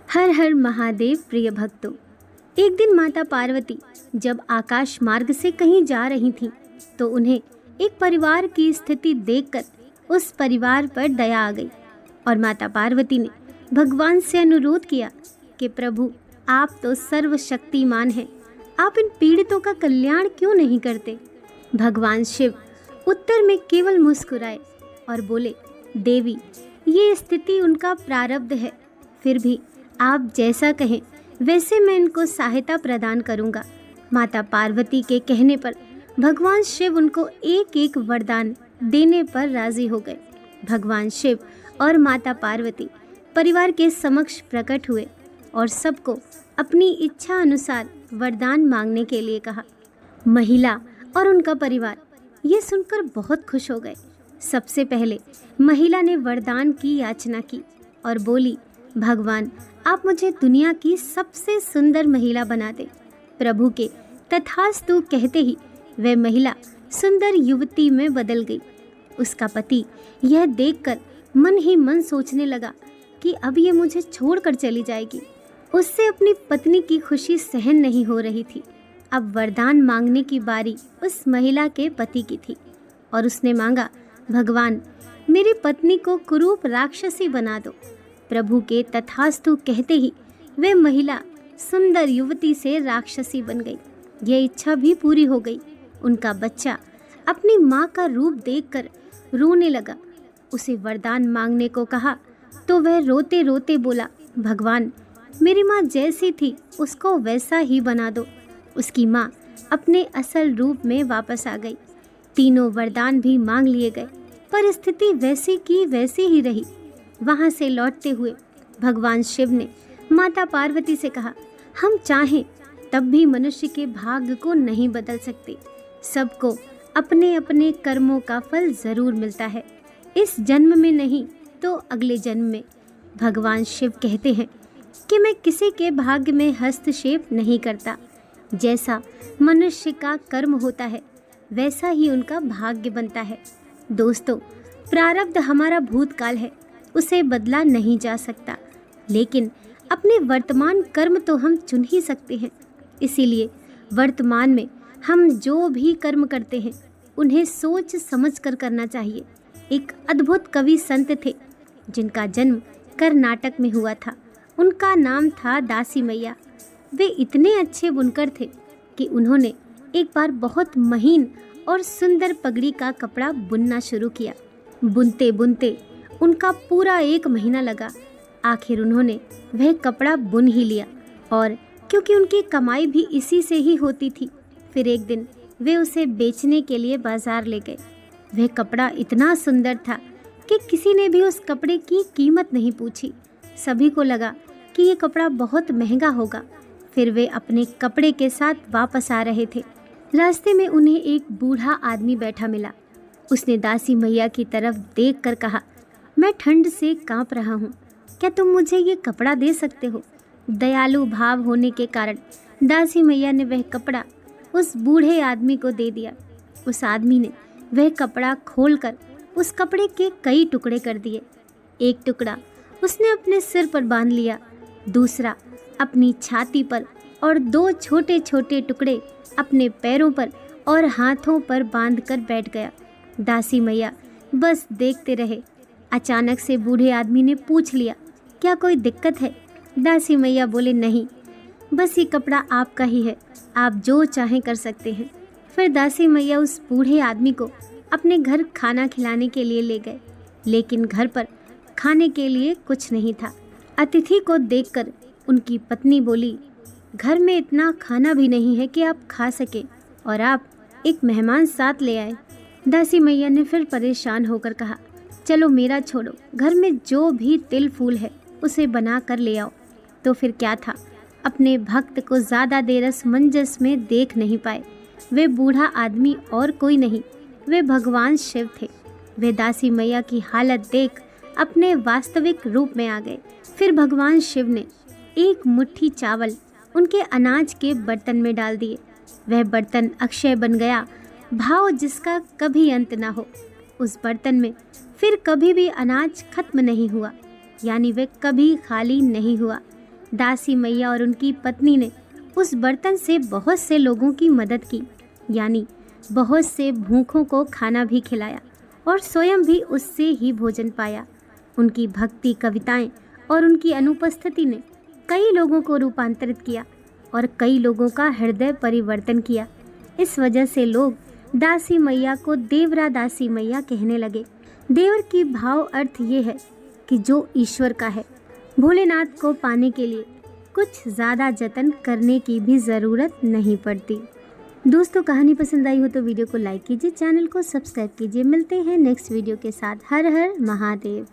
हर हर महादेव प्रिय भक्तों। एक दिन माता पार्वती जब आकाश मार्ग से कहीं जा रही थीं, तो उन्हें एक परिवार की स्थिति देखकर उस परिवार पर दया आ गई और माता पार्वती ने भगवान से अनुरोध किया कि प्रभु, आप तो सर्वशक्तिमान हैं, आप इन पीड़ितों का कल्याण क्यों नहीं करते। भगवान शिव उत्तर में केवल मुस्कुराए और बोले, देवी, ये स्थिति उनका प्रारब्ध है, फिर भी आप जैसा कहें वैसे मैं इनको सहायता प्रदान करूंगा। माता पार्वती के कहने पर भगवान शिव उनको एक एक वरदान देने पर राजी हो गए। भगवान शिव और माता पार्वती परिवार के समक्ष प्रकट हुए और सबको अपनी इच्छा अनुसार वरदान मांगने के लिए कहा। महिला और उनका परिवार ये सुनकर बहुत खुश हो गए। सबसे पहले महिला ने वरदान की याचना की और बोली, भगवान, आप मुझे दुनिया की सबसे सुंदर महिला बना दे। प्रभु के तथास्तु कहते ही वह महिला सुंदर युवती में बदल गई। उसका पति यह देखकर मन ही मन सोचने लगा कि अब ये मुझे छोड़कर चली जाएगी। उससे अपनी पत्नी की खुशी सहन नहीं हो रही थी। अब वरदान मांगने की बारी उस महिला के पति की थी और उसने मांगा, भगवान, मेरी पत्नी को कुरूप राक्षसी बना दो। प्रभु के तथास्तु कहते ही वे महिला सुंदर युवती से राक्षसी बन गई। यह इच्छा भी पूरी हो गई। उनका बच्चा अपनी माँ का रूप देखकर रोने लगा। उसे वरदान मांगने को कहा तो वह रोते रोते बोला, भगवान, मेरी माँ जैसी थी उसको वैसा ही बना दो। उसकी माँ अपने असल रूप में वापस आ गई। तीनों वरदान भी मांग लिए गए, पर स्थिति वैसी की वैसी ही रही। वहां से लौटते हुए भगवान शिव ने माता पार्वती से कहा, हम चाहें तब भी मनुष्य के भाग्य को नहीं बदल सकते। सबको अपने अपने कर्मों का फल जरूर मिलता है, इस जन्म में नहीं तो अगले जन्म में। भगवान शिव कहते हैं कि मैं किसी के भाग्य में हस्तक्षेप नहीं करता। जैसा मनुष्य का कर्म होता है वैसा ही उनका भाग्य बनता है। दोस्तों, प्रारब्ध हमारा भूतकाल है, उसे बदला नहीं जा सकता, लेकिन अपने वर्तमान कर्म तो हम चुन ही सकते हैं। इसीलिए वर्तमान में हम जो भी कर्म करते हैं उन्हें सोच समझ कर करना चाहिए। एक अद्भुत कवि संत थे जिनका जन्म कर्नाटक में हुआ था। उनका नाम था दासी मैया। वे इतने अच्छे बुनकर थे कि उन्होंने एक बार बहुत महीन और सुंदर पगड़ी का कपड़ा बुनना शुरू किया। बुनते बुनते उनका पूरा 1 महीना लगा। आखिर उन्होंने वह कपड़ा बुन ही लिया, और क्योंकि उनकी कमाई भी इसी से ही होती थी, फिर एक दिन वे उसे बेचने के लिए बाजार ले गए। वह कपड़ा इतना सुंदर था कि किसी ने भी उस कपड़े की कीमत नहीं पूछी। सभी को लगा कि ये कपड़ा बहुत महंगा होगा। फिर वे अपने कपड़े के साथ वापस आ रहे थे। रास्ते में उन्हें एक बूढ़ा आदमी बैठा मिला। उसने दासी मैया की तरफ देखकर कहा, मैं ठंड से कांप रहा हूँ, क्या तुम मुझे ये कपड़ा दे सकते हो। दयालु भाव होने के कारण दासी मैया ने वह कपड़ा उस बूढ़े आदमी को दे दिया। उस आदमी ने वह कपड़ा खोलकर उस कपड़े के कई टुकड़े कर दिए। एक टुकड़ा उसने अपने सिर पर बांध लिया, दूसरा अपनी छाती पर और 2 छोटे छोटे टुकड़े अपने पैरों पर और हाथों पर बांधकर बैठ गया। दासी मैया बस देखते रहे। अचानक से बूढ़े आदमी ने पूछ लिया, क्या कोई दिक्कत है। दासी मैया बोले, नहीं, बस ये कपड़ा आपका ही है, आप जो चाहें कर सकते हैं। फिर दासी मैया उस बूढ़े आदमी को अपने घर खाना खिलाने के लिए ले गए, लेकिन घर पर खाने के लिए कुछ नहीं था। अतिथि को देखकर उनकी पत्नी बोली, घर में इतना खाना भी नहीं है कि आप खा सके, और आप एक मेहमान साथ ले आए। दासी मैया ने फिर परेशान होकर कहा, चलो मेरा छोड़ो, घर में जो भी तिल फूल है उसे बना कर ले आओ। तो फिर क्या था, अपने भक्त को ज़्यादा देर असमंजस में देख नहीं पाए। वे बूढ़ा आदमी और कोई नहीं, वे भगवान शिव थे। वे दासी मैया की हालत देख अपने वास्तविक रूप में आ गए। फिर भगवान शिव ने एक मुट्ठी चावल उनके अनाज के बर्तन में डाल दिए। वह बर्तन अक्षय बन गया, भाव जिसका कभी अंत ना हो। उस बर्तन में फिर कभी भी अनाज खत्म नहीं हुआ, यानी वह कभी खाली नहीं हुआ। दासी मैया और उनकी पत्नी ने उस बर्तन से बहुत से लोगों की मदद की, यानी बहुत से भूखों को खाना भी खिलाया और स्वयं भी उससे ही भोजन पाया। उनकी भक्ति कविताएं और उनकी अनुपस्थिति ने कई लोगों को रूपांतरित किया और कई लोगों का हृदय परिवर्तन किया। इस वजह से लोग दासी मैया को देवरा दासी मैया कहने लगे। देवर की भाव अर्थ ये है कि जो ईश्वर का है। भोलेनाथ को पाने के लिए कुछ ज़्यादा जतन करने की भी ज़रूरत नहीं पड़ती। दोस्तों, कहानी पसंद आई हो तो वीडियो को लाइक कीजिए, चैनल को सब्सक्राइब कीजिए। मिलते हैं नेक्स्ट वीडियो के साथ। हर हर महादेव।